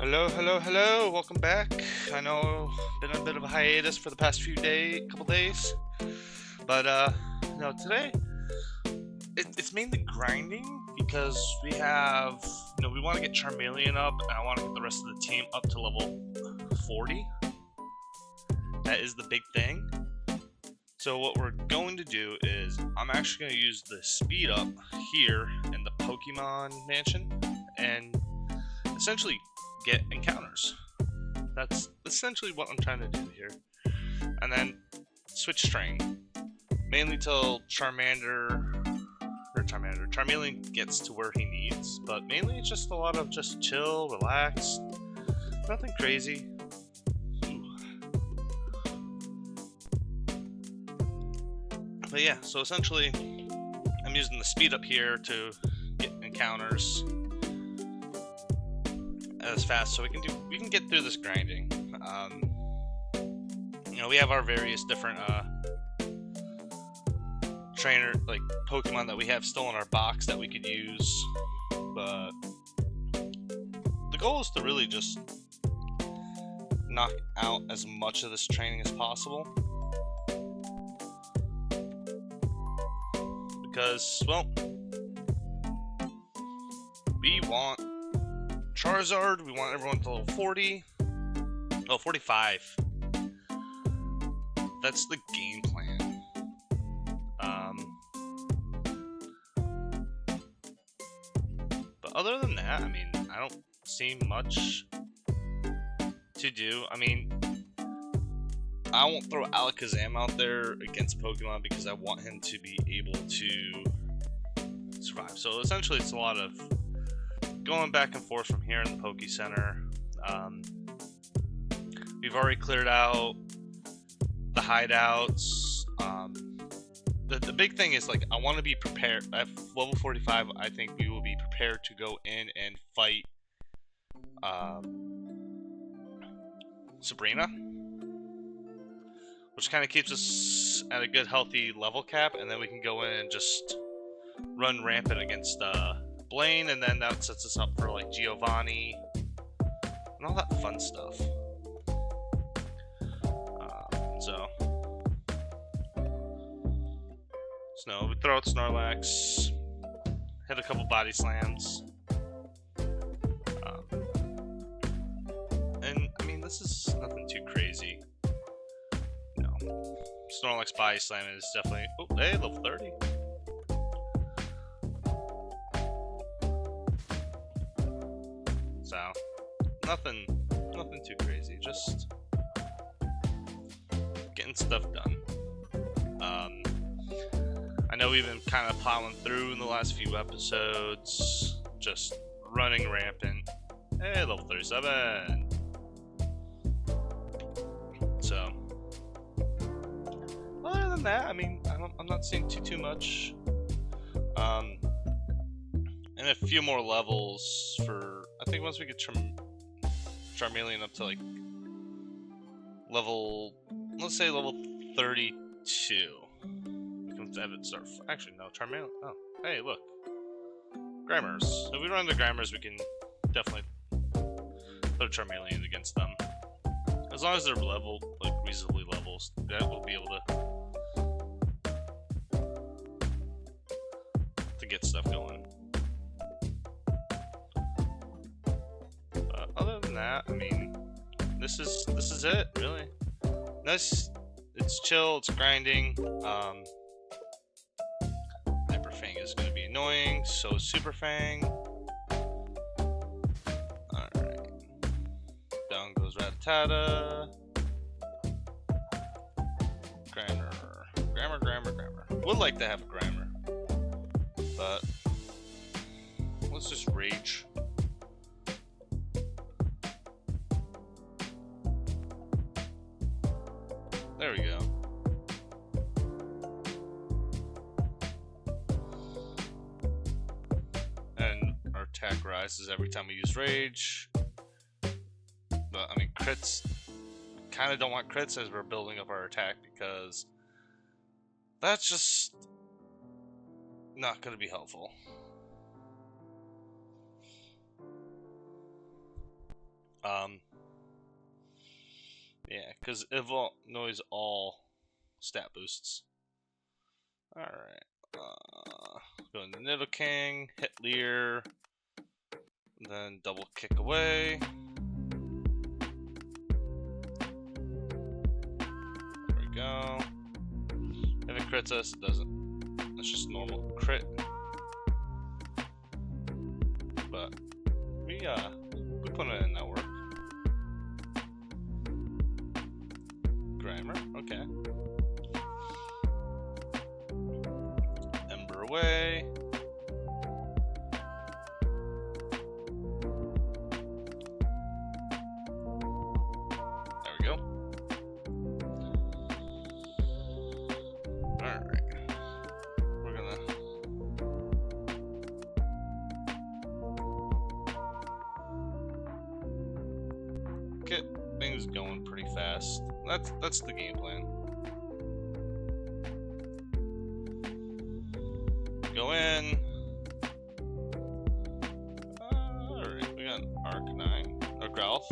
Hello, hello, hello. Welcome back. I know been on a bit of a hiatus for the past couple days, but today it's mainly grinding because we want to get Charmeleon up, and I want to get the rest of the team up to level 40. That is the big thing. So what we're going to do is I'm actually going to use the speed up here in the Pokemon Mansion and essentially get encounters. That's essentially what I'm trying to do here. And then switch strain. Mainly till Charmeleon gets to where he needs. But mainly it's just a lot of just chill, relax. Nothing crazy. But yeah, so essentially I'm using the speed up here to get encounters as fast so we can get through this grinding. We have our various different Pokemon that we have still in our box that we could use, but the goal is to really just knock out as much of this training as possible, because, well, we want Charizard, we want everyone to level 40. Oh, 45. That's the game plan. But other than that, I don't see much to do. I won't throw Alakazam out there against Pokemon because I want him to be able to survive. So essentially it's a lot of going back and forth from here in the Poke Center. We've already cleared out the hideouts. The big thing is, I want to be prepared. At level 45, I think we will be prepared to go in and fight Sabrina, which kind of keeps us at a good, healthy level cap, and then we can go in and just run rampant against Blaine, and then that sets us up for Giovanni and all that fun stuff. So we throw out Snorlax, hit a couple body slams, and this is nothing too crazy. Snorlax body slam is definitely level 30. So nothing too crazy, just getting stuff done. I know we've been kind of plowing through in the last few episodes, just running rampant. Hey, level 37. So, other than that, I'm not seeing too much. And a few more levels for, I think once we get Charmeleon up to let's say level 32. Have it start. Actually, no, Charmeleon. Oh, hey, look. Grammars. If we run the Grammars, we can definitely throw Charmeleon against them. As long as they're reasonably levels, that will be able to get stuff going. But other than that, this is it, really. It's chill, it's grinding. Fang is going to be annoying, so Super Fang. Alright. Down goes Rattata. Grammar. Would like to have a Grammar, but let's just rage. There we go. Attack rises every time we use rage. But crits, kind of don't want crits as we're building up our attack, because that's just not going to be helpful. Yeah, because it annoys all stat boosts. Alright. Go into Nido King, hit Leer, then double kick away. There we go. If it crits us, it doesn't. It's just normal crit. But we put it in that work. Grammar, okay. Ember away. There we go. Alright. We're gonna get things going pretty fast. That's the game plan. Go in. Alright, we got Arcanine or Growth.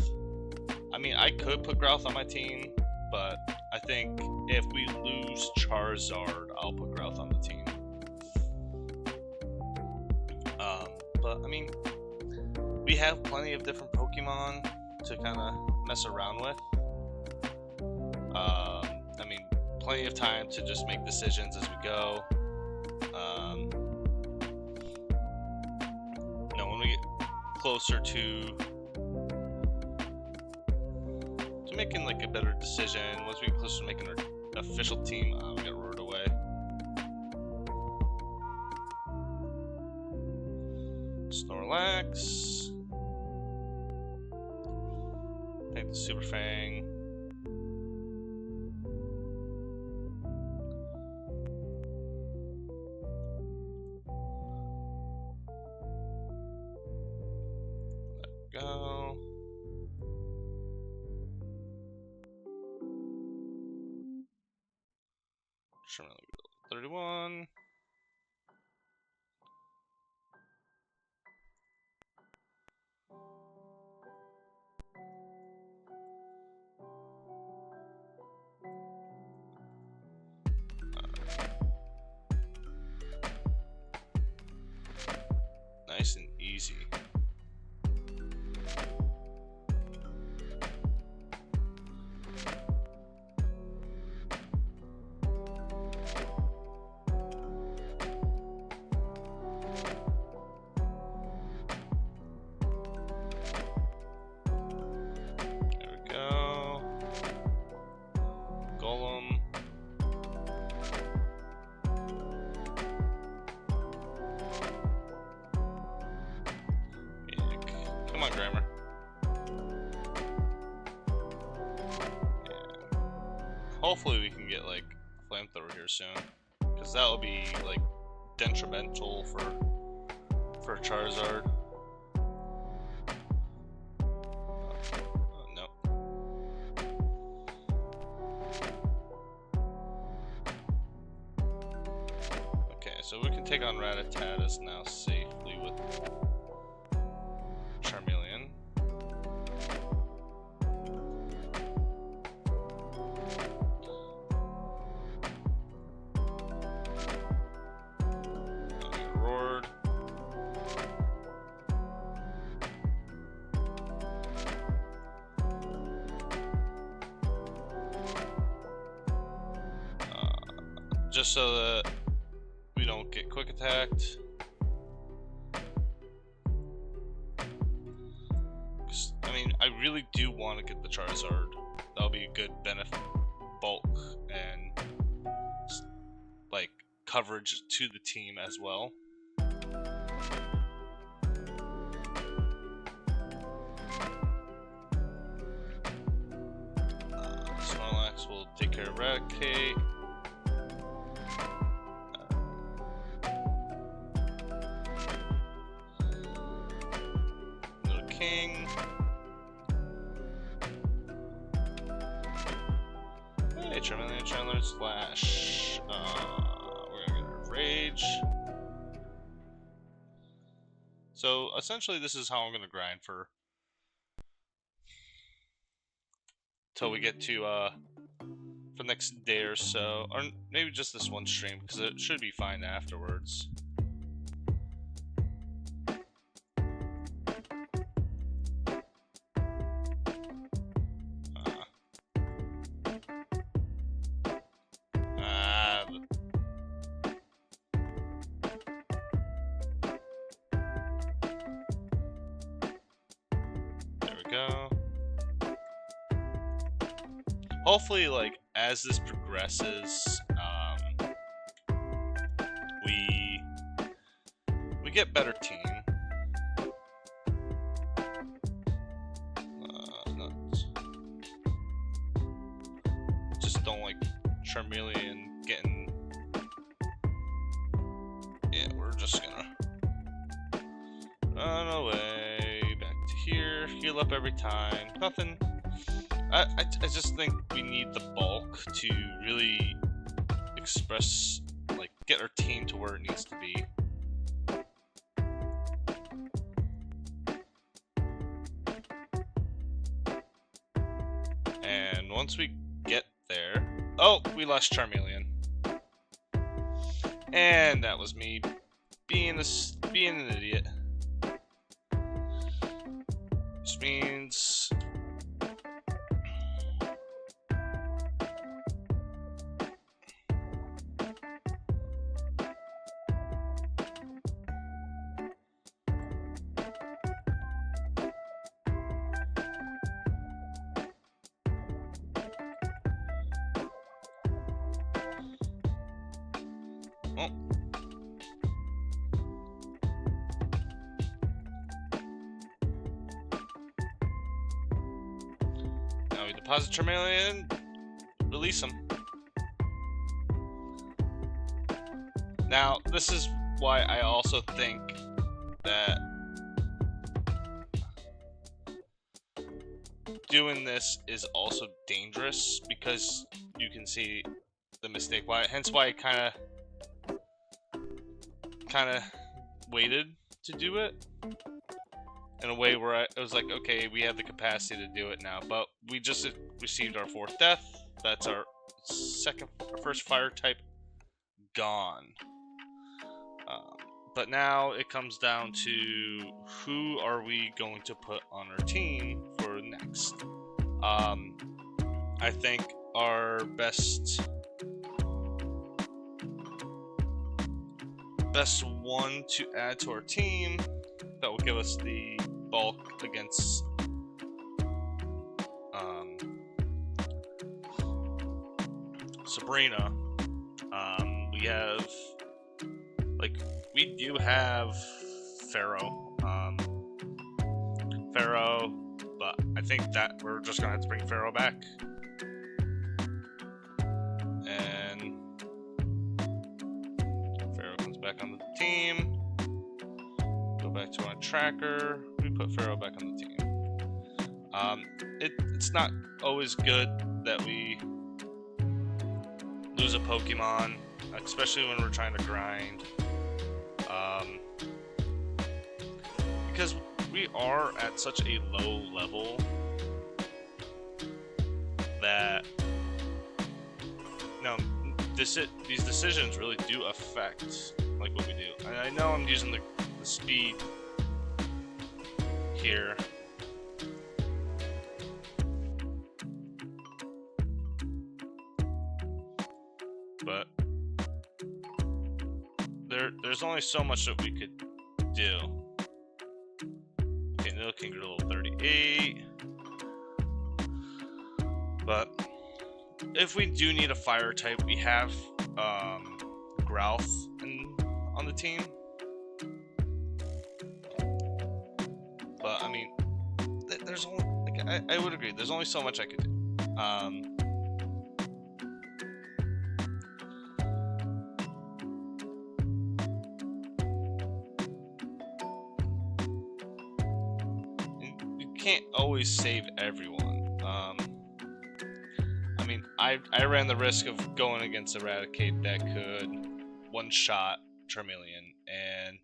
I mean, I could put Growth on my team, but I think if we lose Charizard, I'll put Growth on the team. But I mean, we have plenty of different Pokemon to kind of mess around with. I mean, plenty of time to just make decisions as we go. You know, when we get closer to making like a better decision, once we get closer to making our official team, we got roared away. Snorlax. Take the Super Fang. Let go. Sherman 31. Nice and easy. There we go. Golem. Come on, Grammar. Yeah. Hopefully we can get like Flamethrower here soon, because that will be like detrimental for Charizard. No. Okay, so we can take on Rattatatas now safely with Charmeleon. Roared. Just so that we don't get quick attacked. I mean, I really do want to get the Charizard. That'll be a good benefit, bulk, and like coverage to the team as well. Snorlax will take care of Eradicate. King. Hey, Charmeleon Chandler Slash. We're gonna get a Rage. So essentially, this is how I'm gonna grind for till we get to for the next day or so, or maybe just this one stream, because it should be fine afterwards. There we go. Hopefully, like, as this progresses, we get better team. Just don't like Charmeleon getting. Yeah, we're just gonna run away back to here, heal up every time. Nothing. I just think we need the bulk to really express, like, get our team to where it needs to be. And once we get there... Oh, we lost Charmeleon. And that was me being an idiot. Which means... Now we deposit Charmeleon, release him. Now, this is why I also think that doing this is also dangerous, because you can see the mistake. Hence why I kind of waited to do it in a way where I was like, okay, we have the capacity to do it now. But we just received our 4th death. That's our first fire type gone. But now it comes down to who are we going to put on our team for next. I think our best one to add to our team that will give us the bulk against Sabrina. We do have Pharaoh, but I think that we're just gonna have to bring Pharaoh back. And Pharaoh comes back on the team. Go back to our tracker. We put Pharaoh back on the team. It's not always good that we lose a Pokemon, especially when we're trying to grind. Because we are at such a low level that these decisions really do affect like what we do. And I know I'm using the speed here. But there's only so much that we could do. Okay, Nidoking grew level 38. But if we do need a fire type, we have Growth on the team. But I mean, there's only I would agree. There's only so much I could do. Can't always save everyone. I mean, I ran the risk of going against Eradicate that could one-shot Charmeleon, and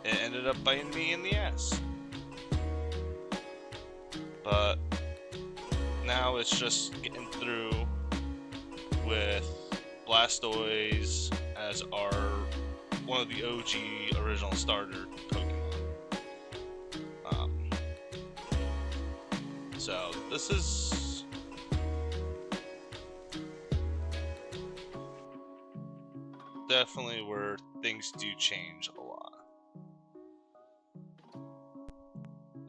it ended up biting me in the ass. But now it's just getting through with Blastoise as one of the OG original starter Pokemon. So this is definitely where things do change a lot.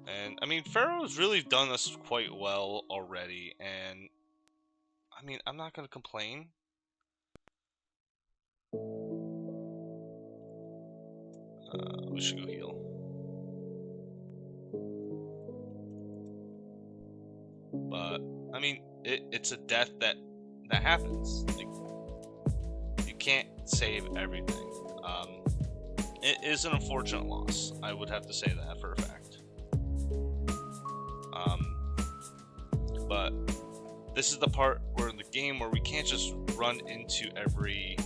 And I mean, Pharaoh's really done this quite well already, and I mean, I'm not gonna complain. We should go heal. But I mean, it's a death that happens. Like, you can't save everything. It is an unfortunate loss. I would have to say that for a fact. But this is the part where in the game where we can't just run into every.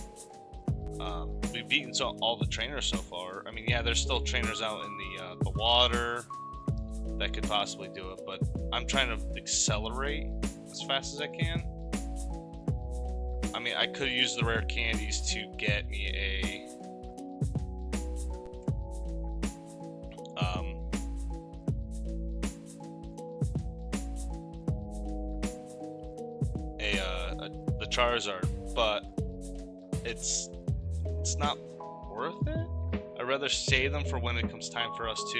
We've beaten all the trainers so far. I mean, yeah, there's still trainers out in the water that could possibly do it, but I'm trying to accelerate as fast as I can. I mean, I could use the rare candies to get me a the Charizard, but it's not worth it. I'd rather save them for when it comes time for us to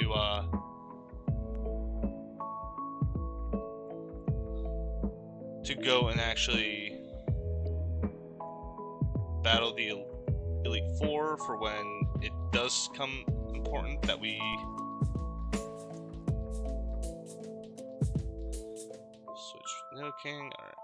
go and actually battle the Elite Four for when it does come important that we switch Nidoking. All right.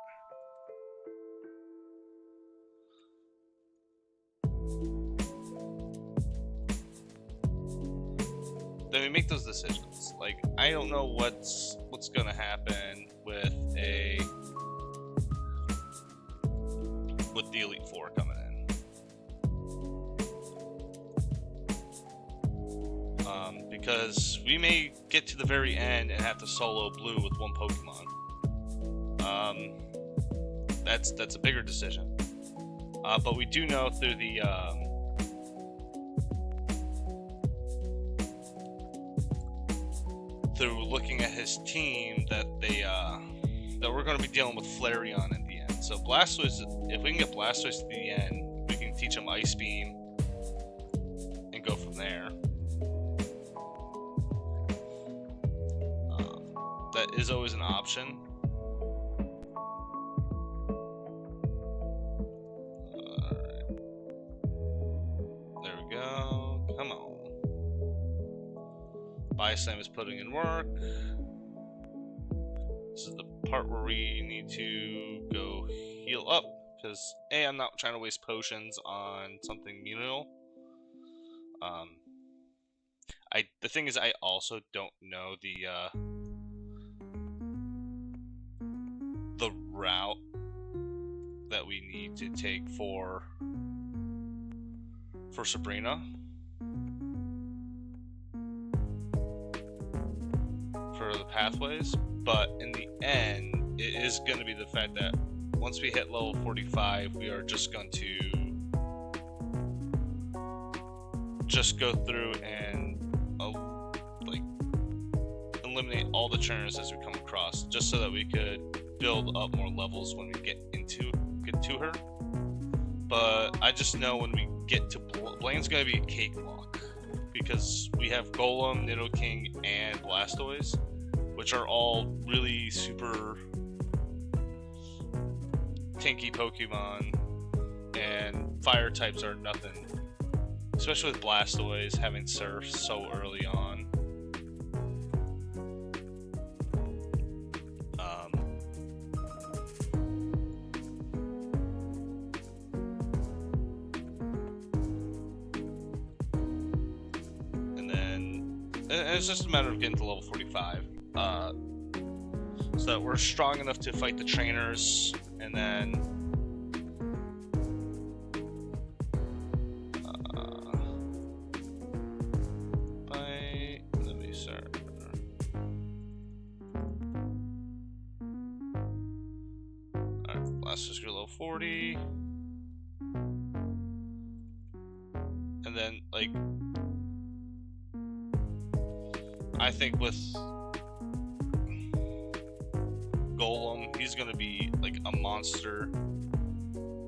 Then we make those decisions. Like, I don't know what's gonna happen with the Elite Four coming in. Because we may get to the very end and have to solo Blue with one Pokemon. That's a bigger decision. But we do know through the through looking at his team that that we're going to be dealing with Flareon at the end. So Blastoise, if we can get Blastoise to the end, we can teach him Ice Beam and go from there. That is always an option. Alright. There we go. Come on. Bioslam is putting in work. This is the part where we need to go heal up, because A, I'm not trying to waste potions on something menial. The thing is, I also don't know the route that we need to take for Sabrina. For the pathways, but in the end, it is going to be the fact that once we hit level 45, we are just going to go through and like eliminate all the trainers as we come across, just so that we could build up more levels when we get to her. But I just know when we get to Blaine's going to be a cakewalk, because we have Golem, Nidoking, and Blastoise, which are all really super tanky Pokemon, and fire types are nothing, especially with Blastoise having Surf so early on. And it's just a matter of getting to level 45, so that we're strong enough to fight the trainers, and then 40. And then, like, I think with Golem, he's gonna be like a monster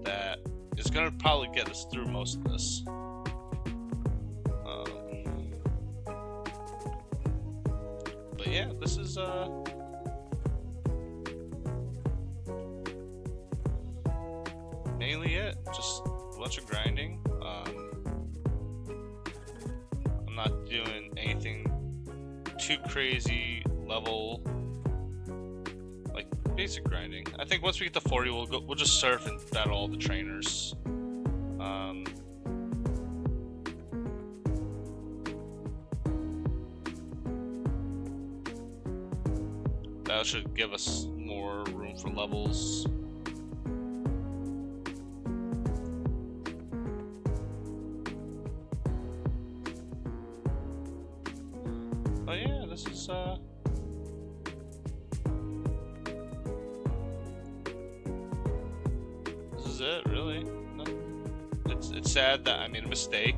that is gonna probably get us through most of this. But yeah, this is mainly it. Just a bunch of grinding. I'm not doing anything too crazy level, like basic grinding. I think once we get to 40, we'll just surf and battle all the trainers. That should give us more room for levels. Oh yeah, this is it, really. No. It's sad that I made a mistake.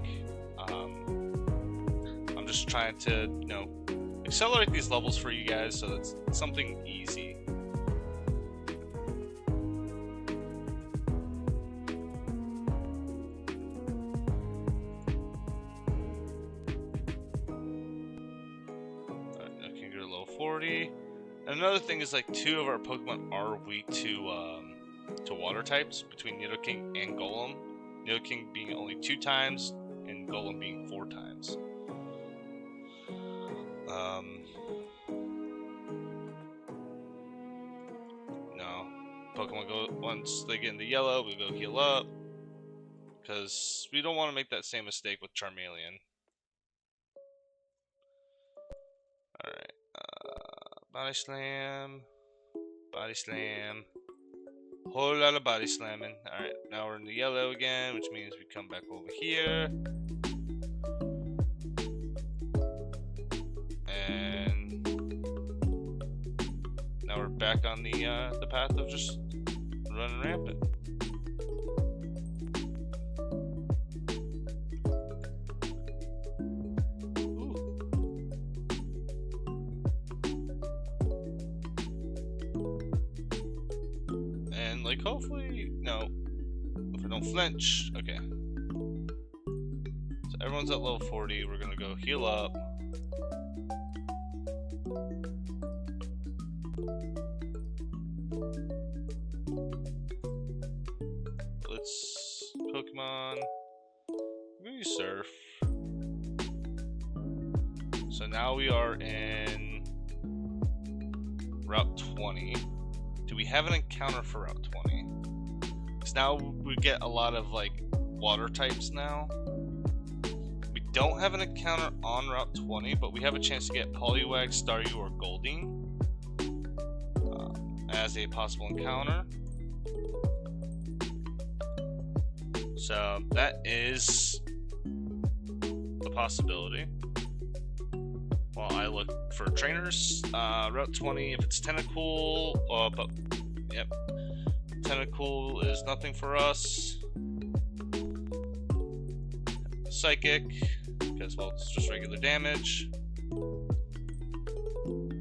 I'm just trying to, you know, accelerate these levels for you guys so it's something easy. Alright, I can go to level 40. And another thing is, like, 2 of our Pokemon are weak to water types, between Nidoking and Golem. Nidoking being only 2 times, and Golem being 4 times. No. Pokemon go, once they get into yellow, we go heal up. Because we don't want to make that same mistake with Charmeleon. Alright. Body Slam. Body Slam. Whole lot of body slamming. Alright, now we're in the yellow again, which means we come back over here. And now we're back on the path of just running rampant. Like, hopefully, no, if I don't flinch, okay. So everyone's at level 40, we're gonna go heal up. Let's, Pokemon, we're gonna use Surf. So now we are in Route 20. Do we have an encounter for Route 20? Because now we get a lot of, like, water types now. We don't have an encounter on Route 20, but we have a chance to get Poliwag, Staryu, or Goldeen as a possible encounter. So that is a possibility. While I look for trainers, Route 20, if it's Tentacool, but yep, Tentacool is nothing for us. Psychic, because, well, it's just regular damage.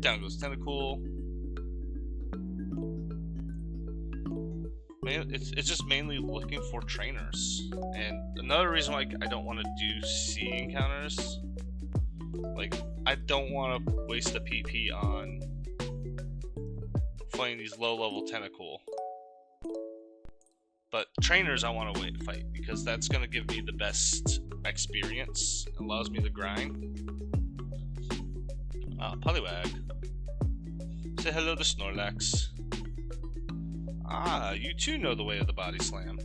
Down goes Tentacool. It's just mainly looking for trainers. And another reason why I don't want to do C encounters, like, I don't want to waste the PP on fighting these low-level Tentacool. But trainers I want to fight, because that's going to give me the best experience. It allows me to grind. Poliwag. Say hello to Snorlax. Ah, you too know the way of the body slam.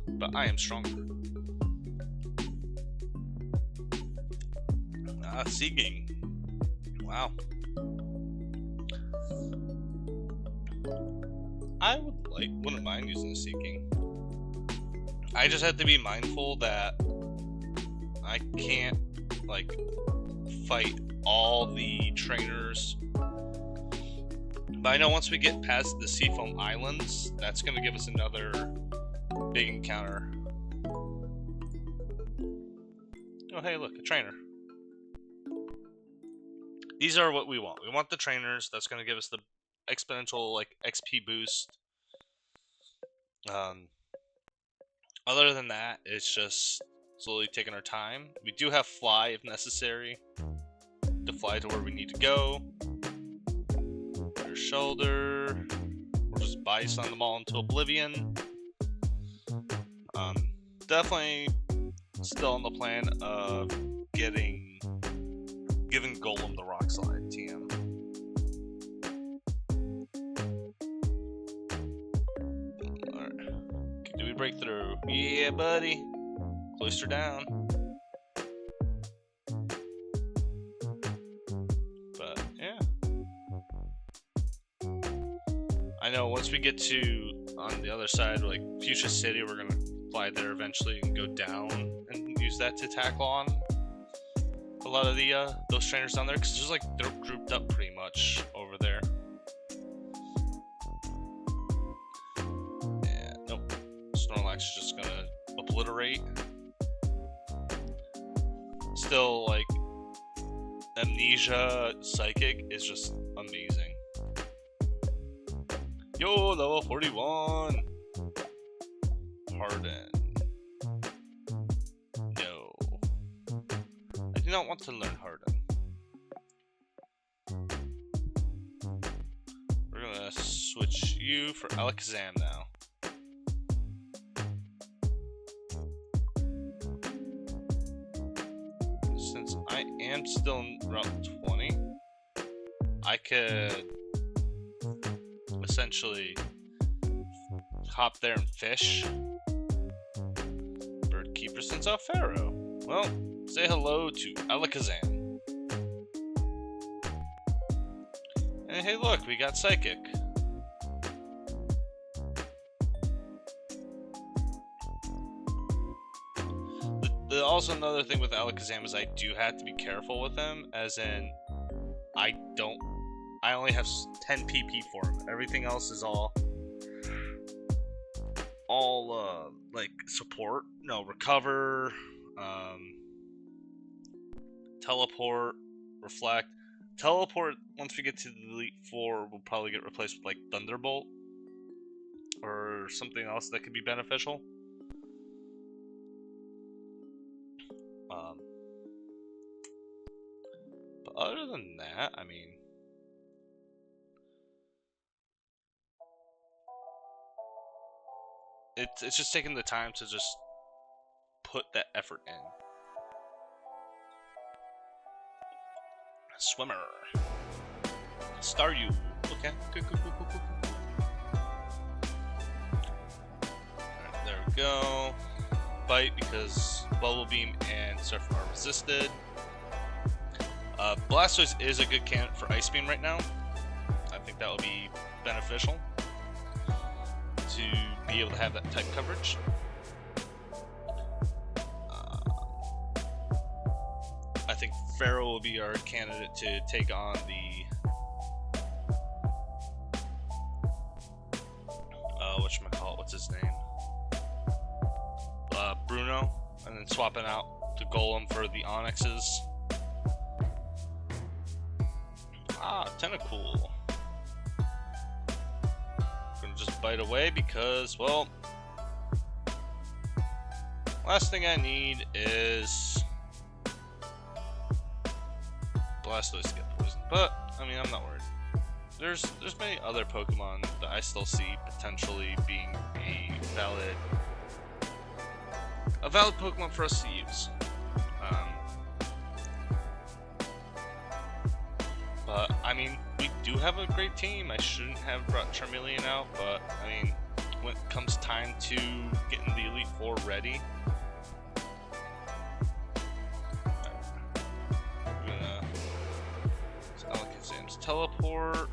But I am stronger. Seeking. Wow. I wouldn't mind using the Seeking. I just have to be mindful that I can't, like, fight all the trainers But I know once we get past the Seafoam Islands, that's going to give us another big encounter. Oh, hey, look, a trainer. These are what we want. We want the trainers. That's going to give us the exponential, like, XP boost. Other than that, it's just slowly taking our time. We do have fly if necessary to fly to where we need to go. Your shoulder. Or just bison them all into oblivion. Definitely still on the plan of giving Golem the rock slide TM. Alright. Do we break through? Yeah, buddy. Cloister down. But yeah. I know once we get to on the other side, like Fuchsia City, we're gonna fly there eventually and go down and use that to tackle on a lot of the those trainers down there, because there's like they're grouped up pretty much over there. Yeah, nope. Snorlax is just gonna obliterate. Still, like, Amnesia Psychic is just amazing. Yo, level 41. Harden. No. I do not want to learn Harden. We're gonna switch you for Alakazam now. Since I am still in Route 20, I could essentially hop there and fish. Birdkeeper sends out Pharaoh. Well, say hello to Alakazam. And hey, look, we got Psychic. Also, another thing with Alakazam is I do have to be careful with him, as in, I only have 10 PP for him. Everything else is all like support. No, recover, teleport, reflect. Teleport, once we get to the Elite Four, will probably get replaced with like Thunderbolt or something else that could be beneficial. But other than that, I mean, it's just taking the time to just put that effort in. Swimmer. Staryu. Okay, good. Alright, there we go. Bite because Bubble Beam and Surf are resisted. Blastoise is a good candidate for Ice Beam right now. I think that will be beneficial to be able to have that type coverage. I think Pharaoh will be our candidate to take on the whatchamacallit, what's his name? Bruno, and then swapping out the Golem for the Onyxes. Tentacool. Gonna just bite away because, well, last thing I need is Blastoise to get poisoned. But I mean, I'm not worried. There's many other Pokemon that I still see potentially being a valid Pokemon for us to use. But I mean, we do have a great team. I shouldn't have brought Charmeleon out, but I mean, when it comes time to getting the Elite Four ready, I'm gonna Alakazam's teleport.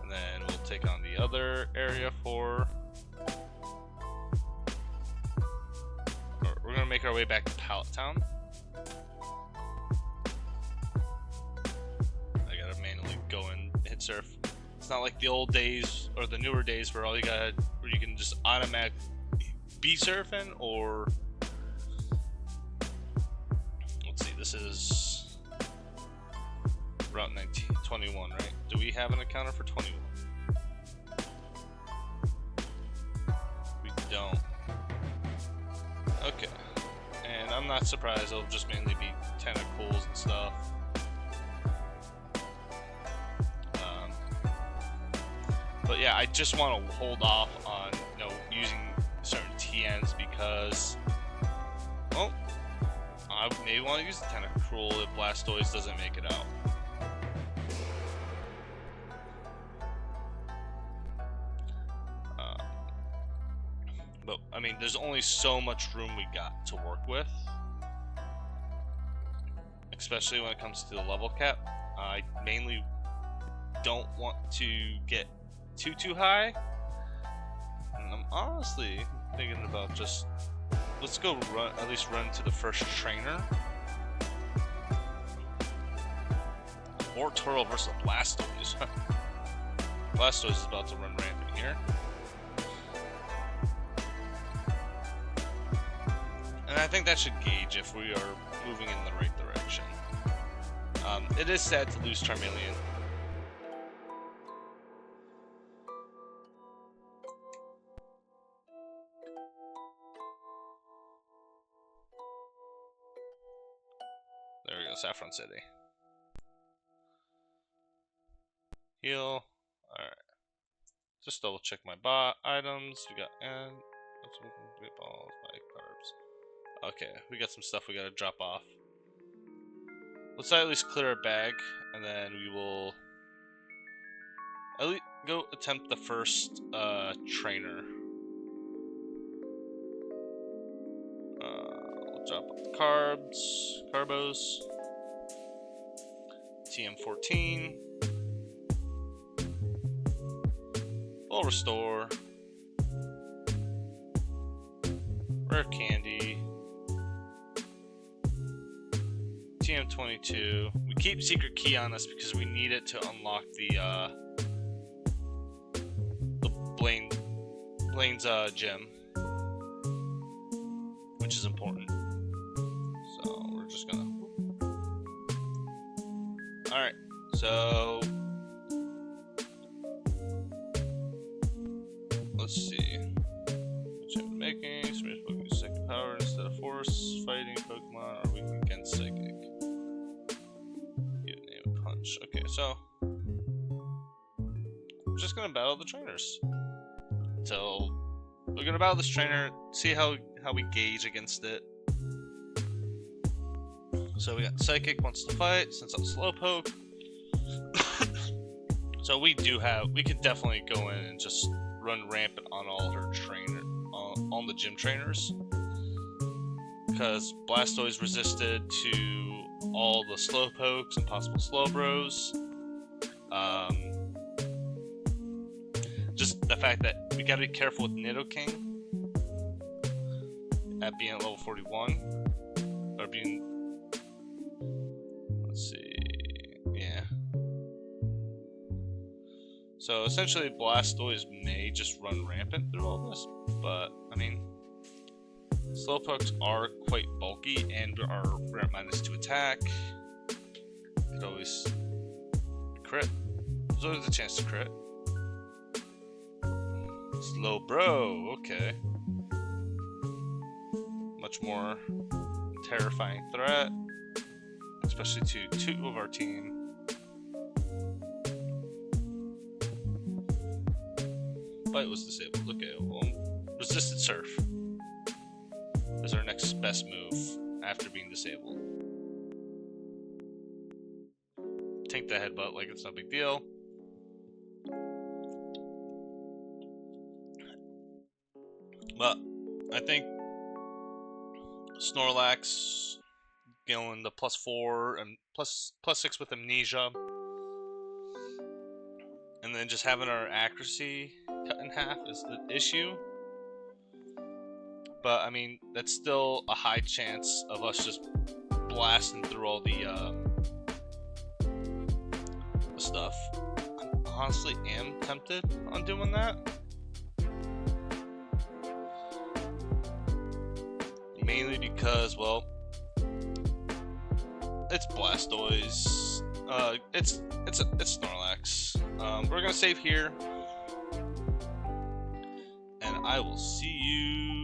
And then we'll take on the other area for. We're gonna make our way back to Pallet Town. go and hit surf. It's not like the old days or the newer days where you can just automatic be surfing. Or let's see, this is Route 21, right? Do we have an encounter for 21? We don't. Okay. And I'm not surprised, it'll just mainly be tentacles and stuff. But yeah, I just want to hold off on, using certain TNs because, well, I may want to use the tentacle if Blastoise doesn't make it out. But I mean, there's only so much room we got to work with, especially when it comes to the level cap. I mainly don't want to get too high, and I'm honestly thinking about just let's go at least run to the first trainer. Wartortle versus Blastoise. Blastoise is about to run rampant here. And I think that should gauge if we are moving in the right direction. It is sad to lose Charmeleon. There we go, Saffron City. Heal. Alright. Just double check my bot items. We got balls, my carbs. Okay, we got some stuff we gotta drop off. Let's at least clear a bag, and then we will at least go attempt the first trainer. We'll drop off the carbos, TM14, full restore, rare candy, TM22. We keep secret key on us because we need it to unlock the Blaine's gym, which is important. So we're just gonna. All right. So let's see. Which I'm making. Smith Pokemon Psychic Power instead of Force fighting Pokemon are weak against Psychic. Okay, so we're just gonna battle the trainers. So we're gonna battle this trainer, see how we gauge against it. So we got Psychic wants to fight since I'm Slowpoke. So we can definitely go in and just run rampant on all her on the gym trainers. Because Blastoise resisted to all the Slowpokes and possible Slowbros. Just the fact that we gotta be careful with Nidoking at being at level 41. Or being. Let's see. Yeah. So essentially, Blastoise may just run rampant through all this. But, I mean. Slowpokes are quite bulky and are -2 attack. Could always crit. There's always a chance to crit. Slowbro, okay. Much more terrifying threat, especially to 2 of our team. Bite was disabled. Okay, well, resisted surf is our next best move after being disabled. Take the headbutt like it's no big deal. But I think Snorlax going the +4 and +6 with Amnesia, and then just having our accuracy cut in half is the issue. But I mean, that's still a high chance of us just blasting through all the stuff. I honestly am tempted on doing that. Mainly because, well, it's Blastoise. It's Snorlax. We're gonna save here, and I will see you